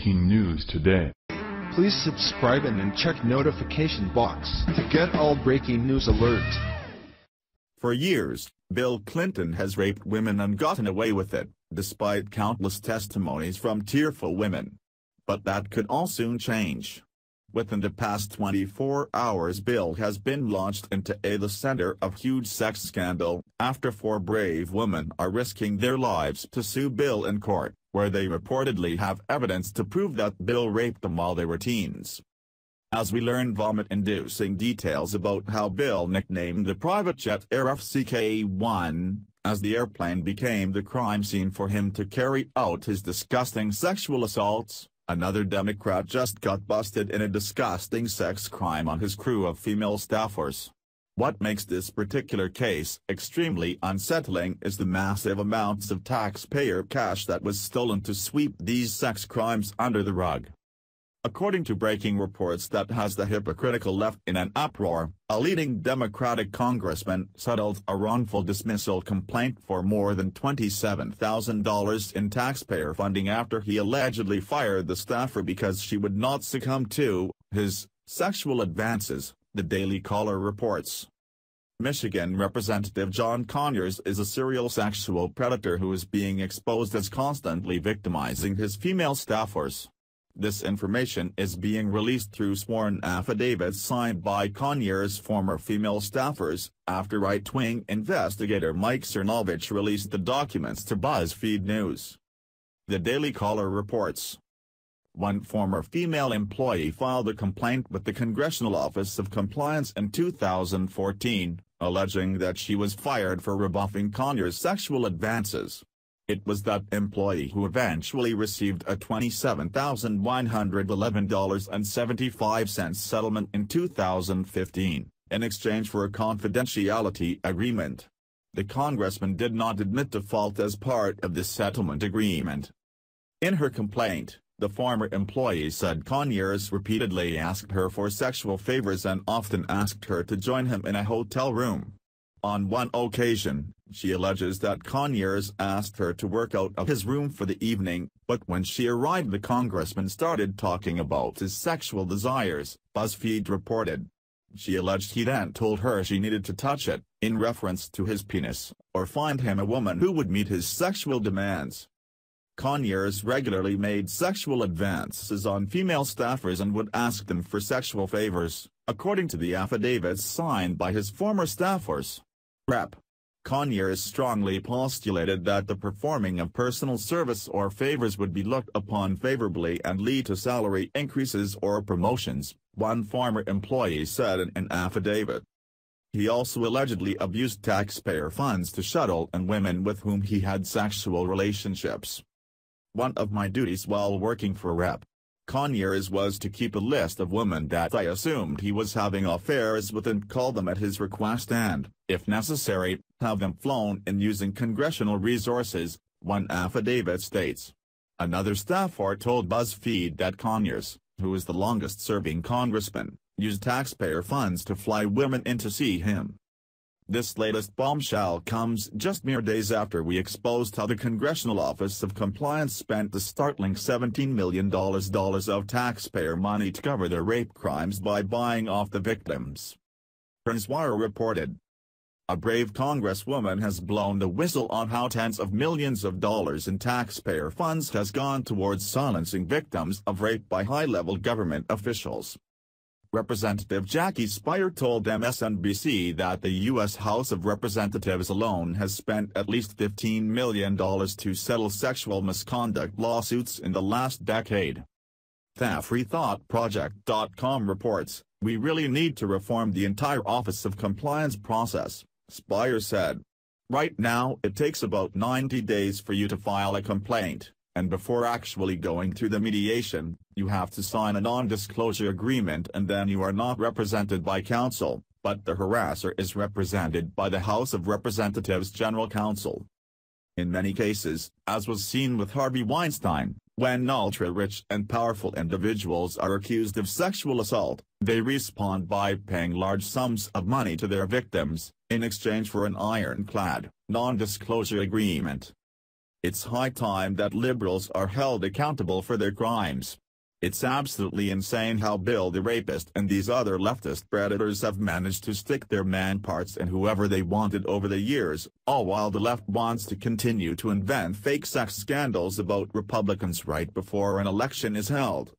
breaking news today. Please subscribe and check notification box to get all breaking news alerts. For years, Bill Clinton has raped women and gotten away with it, despite countless testimonies from tearful women. But that could all soon change. Within the past 24 hours, Bill has been launched into the center of huge sex scandal, after 4 brave women are risking their lives to sue Bill in court, where they reportedly have evidence to prove that Bill raped them while they were teens. As we learn vomit-inducing details about how Bill nicknamed the private jet RFCK-1, as the airplane became the crime scene for him to carry out his disgusting sexual assaults. Another Democrat just got busted in a disgusting sex crime on his crew of female staffers. What makes this particular case extremely unsettling is the massive amounts of taxpayer cash that was stolen to sweep these sex crimes under the rug. According to breaking reports that has the hypocritical left in an uproar, a leading Democratic congressman settled a wrongful dismissal complaint for more than $27,000 in taxpayer funding after he allegedly fired the staffer because she would not succumb to his sexual advances, the Daily Caller reports. Michigan Representative John Conyers is a serial sexual predator who is being exposed as constantly victimizing his female staffers. This information is being released through sworn affidavits signed by Conyers' former female staffers, after right-wing investigator Mike Cernovich released the documents to BuzzFeed News. The Daily Caller reports. One former female employee filed a complaint with the Congressional Office of Compliance in 2014, alleging that she was fired for rebuffing Conyers' sexual advances. It was that employee who eventually received a $27,111.75 settlement in 2015, in exchange for a confidentiality agreement. The congressman did not admit to fault as part of the settlement agreement. In her complaint, the former employee said Conyers repeatedly asked her for sexual favors and often asked her to join him in a hotel room. On one occasion, she alleges that Conyers asked her to work out of his room for the evening, but when she arrived the congressman started talking about his sexual desires, BuzzFeed reported. She alleged he then told her she needed to touch it, in reference to his penis, or find him a woman who would meet his sexual demands. Conyers regularly made sexual advances on female staffers and would ask them for sexual favors, according to the affidavits signed by his former staffers. Rep. Conyers strongly postulated that the performing of personal service or favors would be looked upon favorably and lead to salary increases or promotions, one former employee said in an affidavit. He also allegedly abused taxpayer funds to shuttle and women with whom he had sexual relationships. One of my duties while working for Rep. Conyers was to keep a list of women that I assumed he was having affairs with and call them at his request and, if necessary, have them flown in using congressional resources, one affidavit states. Another staffer told BuzzFeed that Conyers, who is the longest-serving congressman, used taxpayer funds to fly women in to see him. This latest bombshell comes just mere days after we exposed how the Congressional Office of Compliance spent the startling $17 million of taxpayer money to cover their rape crimes by buying off the victims. Wire reported. A brave congresswoman has blown the whistle on how tens of millions of dollars in taxpayer funds has gone towards silencing victims of rape by high-level government officials. Representative Jackie Speier told MSNBC that the U.S. House of Representatives alone has spent at least $15 million to settle sexual misconduct lawsuits in the last decade. TheFreeThoughtProject.com reports, "We really need to reform the entire Office of Compliance process," Speier said. "Right now it takes about 90 days for you to file a complaint, and before actually going through the mediation, you have to sign a non-disclosure agreement and then you are not represented by counsel, but the harasser is represented by the House of Representatives General Counsel. In many cases, as was seen with Harvey Weinstein, when ultra-rich and powerful individuals are accused of sexual assault, they respond by paying large sums of money to their victims, in exchange for an ironclad, non-disclosure agreement. It's high time that liberals are held accountable for their crimes. It's absolutely insane how Bill the Rapist and these other leftist predators have managed to stick their man parts in whoever they wanted over the years, all while the left wants to continue to invent fake sex scandals about Republicans right before an election is held.